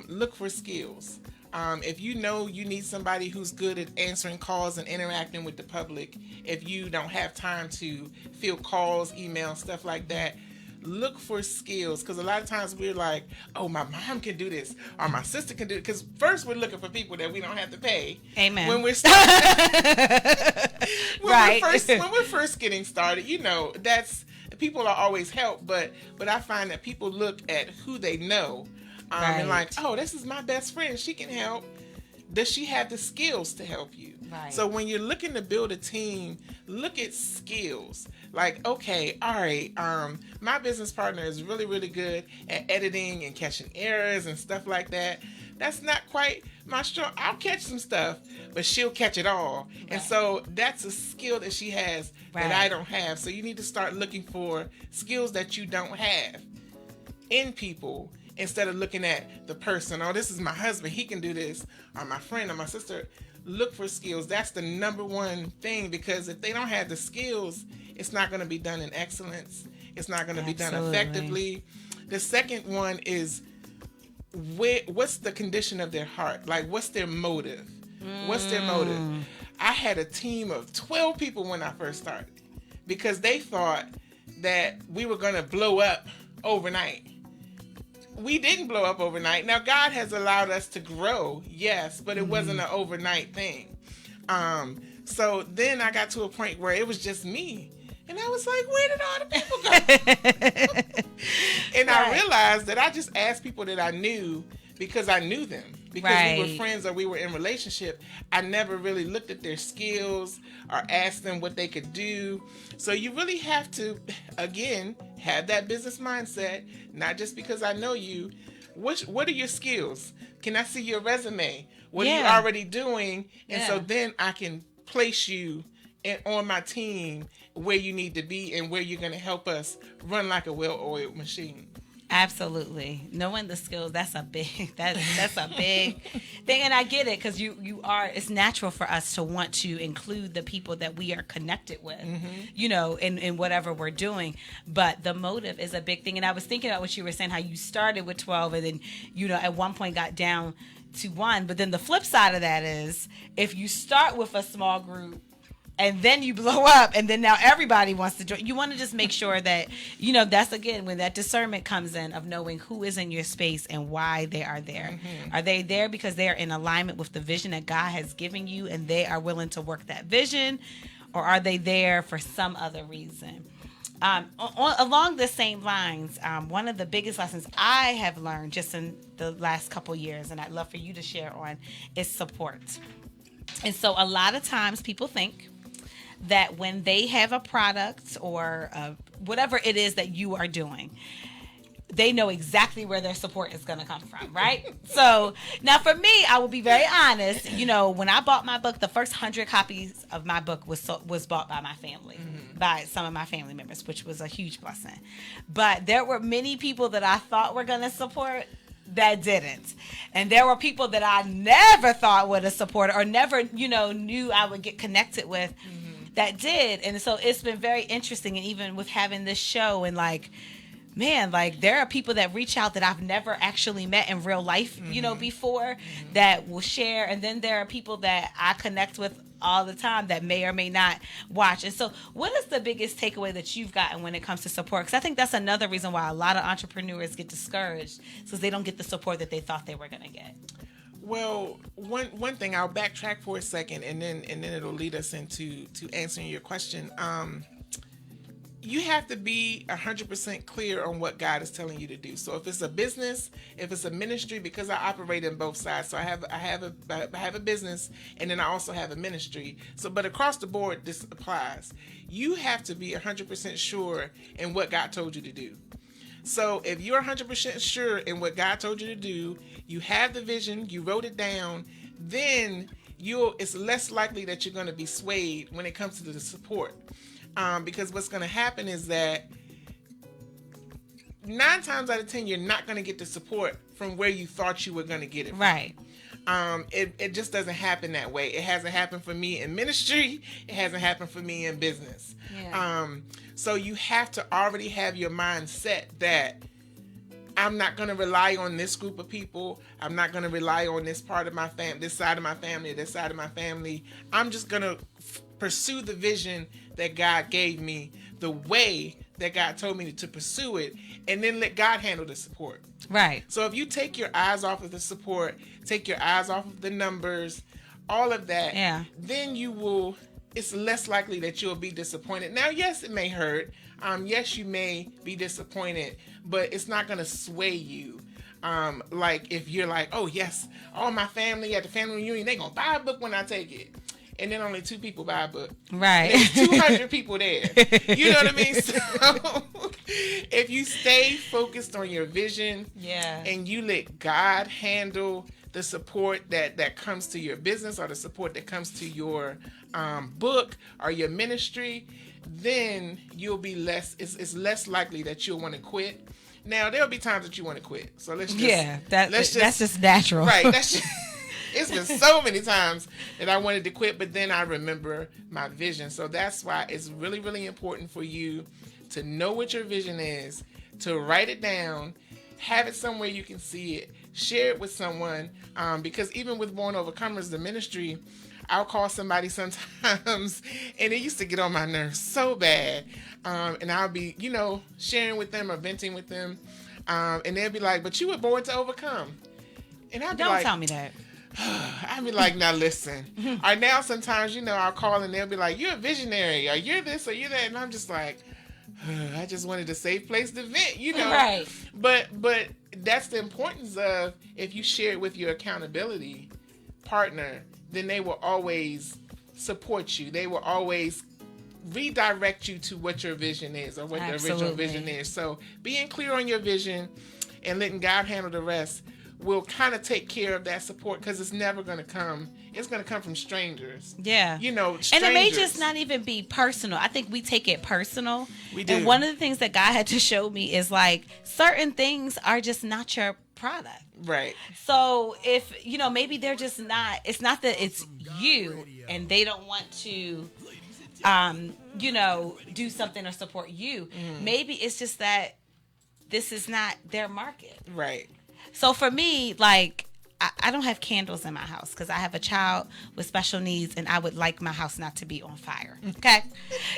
Look for skills. If you know you need somebody who's good at answering calls and interacting with the public, if you don't have time to field calls, emails, stuff like that, look for skills, because a lot of times we're like, oh, my mom can do this, or my sister can do it, because first we're looking for people that we don't have to pay. Amen. When we're starting, right. when we're first getting started, that's, people are always help, but I find that people look at who they know, and like, oh, this is my best friend, she can help. Does she have the skills to help you? Right. So when you're looking to build a team, look at skills. Like, okay, all right, my business partner is really, really good at editing and catching errors and stuff like that. That's not quite my strong. I'll catch some stuff, but she'll catch it all. Right. And so that's a skill that she has that I don't have. So you need to start looking for skills that you don't have in people, instead of looking at the person. Oh, this is my husband, he can do this, or my friend or my sister. Look for skills. That's the number one thing, because if they don't have the skills, it's not going to be done in excellence. It's not going to be done effectively. The second one is, what's the condition of their heart? Like, what's their motive? What's their motive? I had a team of 12 people when I first started, because they thought that we were going to blow up overnight. We didn't blow up overnight. Now, God has allowed us to grow, yes, but it wasn't an overnight thing. So then I got to a point where it was just me. And I was like, where did all the people go? And I realized that I just asked people that I knew because I knew them. Because we were friends or we were in relationship. I never really looked at their skills or asked them what they could do. So you really have to, again, have that business mindset. Not just because I know you. What are your skills? Can I see your resume? What are you already doing? And so then I can place you on my team where you need to be and where you're going to help us run like a well-oiled machine. Absolutely. Knowing the skills, that's a big thing. And I get it, because it's natural for us to want to include the people that we are connected with, in whatever we're doing. But the motive is a big thing. And I was thinking about what you were saying, how you started with 12 and then, at one point got down to 1. But then the flip side of that is, if you start with a small group and then you blow up, and then now everybody wants to join. You want to just make sure that, that's again when that discernment comes in of knowing who is in your space and why they are there. Mm-hmm. Are they there because they are in alignment with the vision that God has given you and they are willing to work that vision, or are they there for some other reason? Along the same lines, one of the biggest lessons I have learned just in the last couple years, and I'd love for you to share on, is support. And so a lot of times people think that when they have a product or whatever it is that you are doing, they know exactly where their support is going to come from, right? So now for me, I will be very honest. When I bought my book, the first 100 copies of my book was bought by my family, by some of my family members, which was a huge blessing. But there were many people that I thought were going to support that didn't. And there were people that I never thought would have supported or never, knew I would get connected with that did. And so it's been very interesting. And even with having this show and man, there are people that reach out that I've never actually met in real life, before that will share. And then there are people that I connect with all the time that may or may not watch. And so what is the biggest takeaway that you've gotten when it comes to support? Because I think that's another reason why a lot of entrepreneurs get discouraged, because they don't get the support that they thought they were going to get. Well, one thing, I'll backtrack for a second, and then it'll lead us into answering your question. You have to be 100% clear on what God is telling you to do. So if it's a business, if it's a ministry, because I operate in both sides. So I have a business, and then I also have a ministry. So, but across the board, this applies. You have to be 100% sure in what God told you to do. So if you're 100% sure in what God told you to do, you have the vision, you wrote it down, then it's less likely that you're going to be swayed when it comes to the support. Because what's going to happen is that 9 times out of 10, you're not going to get the support from where you thought you were going to get it from. Right. It just doesn't happen that way. It hasn't happened for me in ministry. It hasn't happened for me in business. Yeah. So you have to already have your mind set that I'm not going to rely on this group of people. I'm not going to rely on this part of my family, this side of my family, this side of my family. I'm just going to pursue the vision that God gave me the way that God told me to pursue it, and then let God handle the support. Right. So if you take your eyes off of the support, take your eyes off of the numbers, all of that, then it's less likely that you'll be disappointed. Now, yes, it may hurt. Yes, you may be disappointed, but it's not going to sway you. Like if you're like, oh yes, all my family at the family reunion, they going to buy a book when I take it. And then only 2 people buy a book. Right. There's 200 people there. You know what I mean? So if you stay focused on your vision, and you let God handle the support that comes to your business, or the support that comes to your book or your ministry, then you'll be it's less likely that you'll want to quit. Now there'll be times that you want to quit. So let's just that's just natural. Right. That's just, it's been so many times that I wanted to quit, but then I remember my vision. So that's why it's really, really important for you to know what your vision is, to write it down, have it somewhere you can see it, share it with someone. Because even with Born Overcomers, the ministry, I'll call somebody sometimes, and it used to get on my nerves so bad. And I'll be, sharing with them or venting with them. And they'll be like, but you were born to overcome. And I'll be Don't tell me that. I'd be like, now listen. Or now sometimes, I'll call and they'll be like, you're a visionary, or you're this, or you're that. And I'm just like, I just wanted a safe place to vent, Right. But that's the importance of, if you share it with your accountability partner, then they will always support you. They will always redirect you to what your vision is, or what the original vision is. So being clear on your vision and letting God handle the rest will kind of take care of that support, because it's never going to come. It's going to come from strangers. Yeah. Strangers. And it may just not even be personal. I think we take it personal. We do. And one of the things that God had to show me is certain things are just not your product. Right. So if, maybe they're just not, it's not that it's you and they don't want to, do something or support you. Maybe it's just that this is not their market. Right. So for me, I don't have candles in my house because I have a child with special needs and I would like my house not to be on fire. Okay.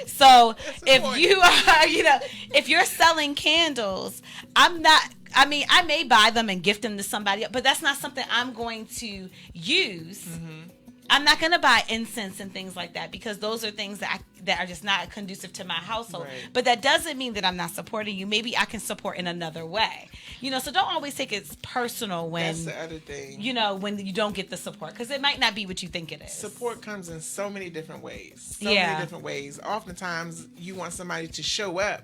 So if you are, if you're selling candles, I may buy them and gift them to somebody, but that's not something I'm going to use. I'm not going to buy incense and things like that because those are things that are just not conducive to my household. Right. But that doesn't mean that I'm not supporting you. Maybe I can support in another way. So don't always take it personal when that's the other thing. When you don't get the support because it might not be what you think it is. Support comes in so many different ways. Yeah. Many different ways. Oftentimes you want somebody to show up,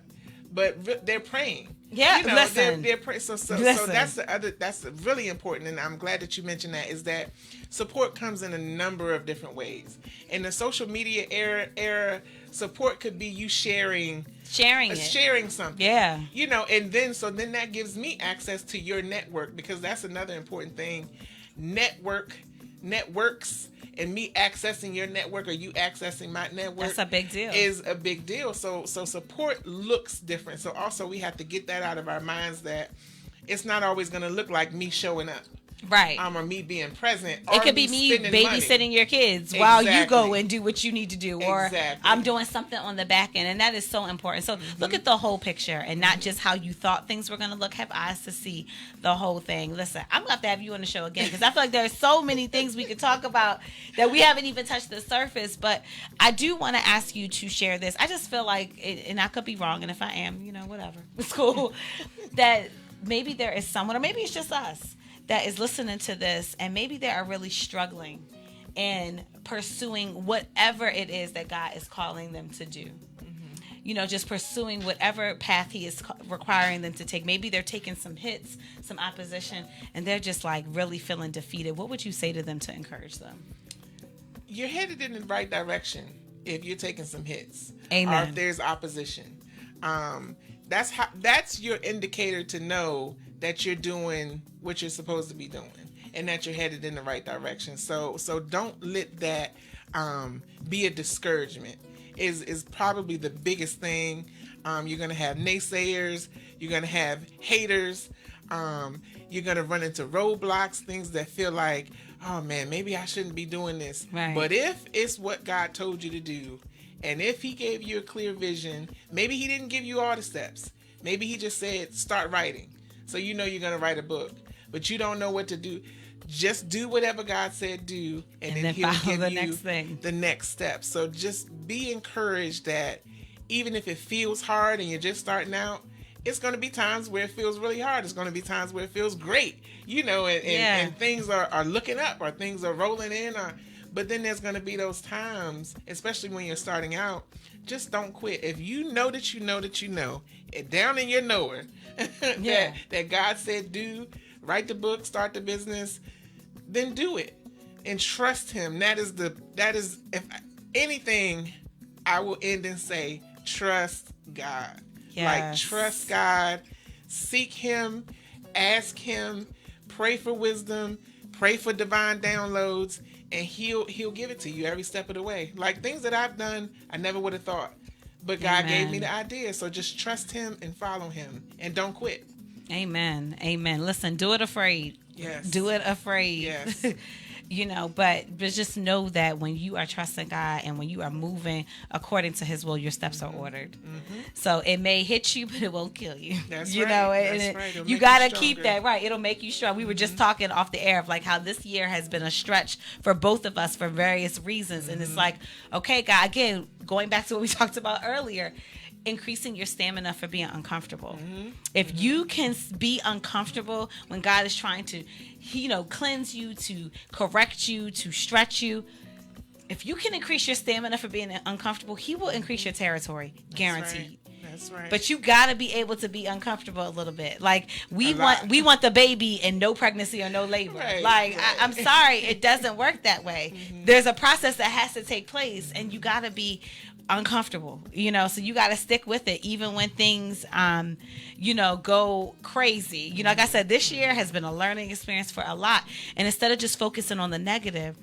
but they're praying. Yeah, listen. They're praying. So that's really important, and I'm glad that you mentioned that. Is that support comes in a number of different ways. In the social media era, support could be you sharing something. Yeah. And then that gives me access to your network because that's another important thing. Networks. And me accessing your network or you accessing my network. That's a big deal. Is a big deal. So support looks different. So also we have to get that out of our minds that it's not always going to look like me showing up. Right. Or me being present. It could be me babysitting your kids while you go and do what you need to do. Or I'm doing something on the back end. And that is so important. So look at the whole picture and not just how you thought things were going to look. Have eyes to see the whole thing. Listen, I'm going to have to have you on the show again because I feel like there's so many things we could talk about that we haven't even touched the surface. But I do want to ask you to share this. I just feel like, and I could be wrong. And if I am, whatever. It's cool. That maybe there is someone, or maybe it's just us, that is listening to this and maybe they are really struggling in pursuing whatever it is that God is calling them to do. Just pursuing whatever path he is requiring them to take. Maybe they're taking some hits, some opposition, and they're just like really feeling defeated. What would you say to them to encourage them? You're headed in the right direction if you're taking some hits. Amen. Or if there's opposition. That's your indicator to know that you're doing what you're supposed to be doing and that you're headed in the right direction. So don't let that be a discouragement. Is probably the biggest thing. You're going to have naysayers. You're going to have haters. You're going to run into roadblocks, things that feel like, oh man, maybe I shouldn't be doing this. Right. But if it's what God told you to do, and if he gave you a clear vision, maybe he didn't give you all the steps. Maybe he just said, start writing. So you're going to write a book, but you don't know what to do. Just do whatever God said do, and then he'll give you the next step. So just be encouraged that even if it feels hard and you're just starting out, it's going to be times where it feels really hard. It's going to be times where it feels great, and things are looking up or things are rolling in. But then there's going to be those times, especially when you're starting out, just don't quit. If you know that you know that you know, down in your knower, that God said do, write the book, start the business, then do it and trust him. That is if anything, I will end and say, trust God. Yes. Like trust God, seek him, ask him, pray for wisdom, pray for divine downloads, and he'll give it to you every step of the way. Like things that I've done, I never would have thought, but God gave me the idea. So just trust him and follow him and don't quit. Amen. Listen, do it afraid. Yes. Do it afraid. Yes. But just know that when you are trusting God and when you are moving according to his will, your steps are ordered. Mm-hmm. So it may hit you, but it won't kill you. That's right. That's right. You got to keep that right. It'll make you strong. We were just talking off the air of like how this year has been a stretch for both of us for various reasons. And it's like, okay, God, again, going back to what we talked about earlier, increasing your stamina for being uncomfortable. If you can be uncomfortable when God is trying to, cleanse you, to correct you, to stretch you, if you can increase your stamina for being uncomfortable, he will increase your territory, guaranteed. That's right. But you got to be able to be uncomfortable a little bit. Like we want the baby and no pregnancy or no labor. Right. I'm sorry, it doesn't work that way. There's a process that has to take place, and you got to be uncomfortable, so you got to stick with it even when things go crazy. Like I said, this year has been a learning experience for a lot, and instead of just focusing on the negative,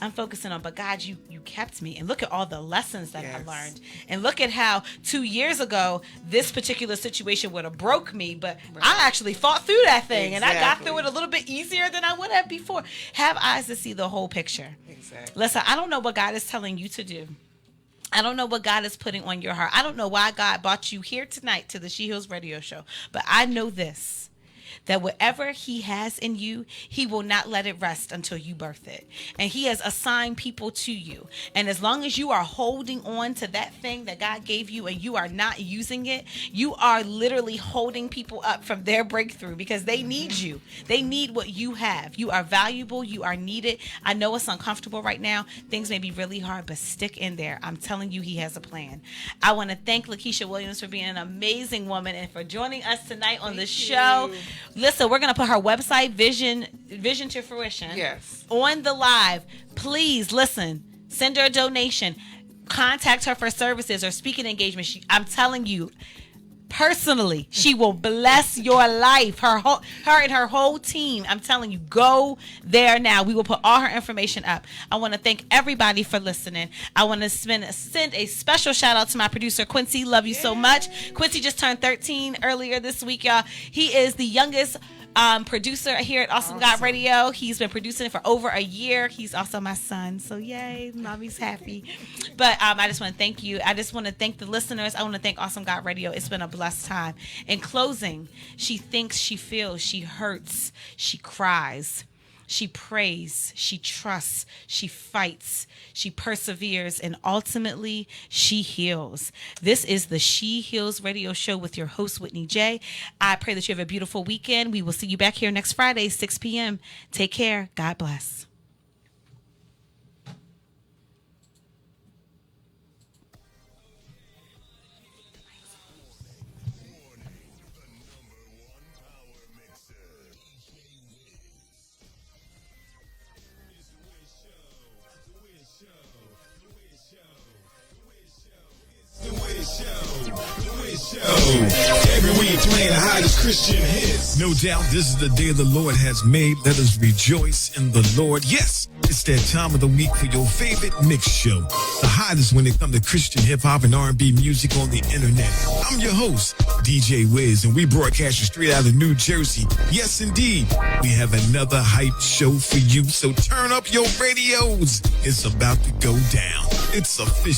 I'm focusing on, but God, you kept me. And look at all the lessons that I Yes. learned. And look at how 2 years ago, this particular situation would have broke me, but I actually fought through that thing. And I got through it a little bit easier than I would have before. Have eyes to see the whole picture. Exactly. Listen, I don't know what God is telling you to do. I don't know what God is putting on your heart. I don't know why God brought you here tonight to the She Heals Radio Show. But I know this, that whatever he has in you, he will not let it rest until you birth it. And he has assigned people to you. And as long as you are holding on to that thing that God gave you and you are not using it, you are literally holding people up from their breakthrough because they need you. They need what you have. You are valuable. You are needed. I know it's uncomfortable right now. Things may be really hard, but stick in there. I'm telling you, he has a plan. I want to thank LaKesha Williams for being an amazing woman and for joining us tonight on the show. Listen, we're going to put her website, Vision to Fruition, on the live. Please, listen, send her a donation. Contact her for services or speaking engagement. I'm telling you, personally, she will bless your life. Her and her whole team. I'm telling you, go there now. We will put all her information up. I want to thank everybody for listening. I want to send a special shout out to my producer, Quincy. Love you so much. Quincy just turned 13 earlier this week, y'all. He is the youngest producer here at Awesome God Radio. He's been producing for over a year. He's also my son. So yay, mommy's happy. But I just want to thank you. I just want to thank the listeners. I want to thank Awesome God Radio. It's been a blessed time. In closing, she thinks, she feels, she hurts, she cries, she prays, she trusts, she fights, she perseveres, and ultimately she heals. This is the She Heals Radio Show with your host, Whitney J. I pray that you have a beautiful weekend. We will see you back here next Friday, 6 p.m. Take care. God bless. Every week playing the hottest Christian hits. No doubt this is the day the Lord has made. Let us rejoice in the Lord. Yes, it's that time of the week for your favorite mix show. The hottest when it comes to Christian hip-hop and R&B music on the internet. I'm your host, DJ Wiz, and we broadcast you straight out of New Jersey. Yes, indeed, we have another hype show for you, so turn up your radios. It's about to go down. It's official.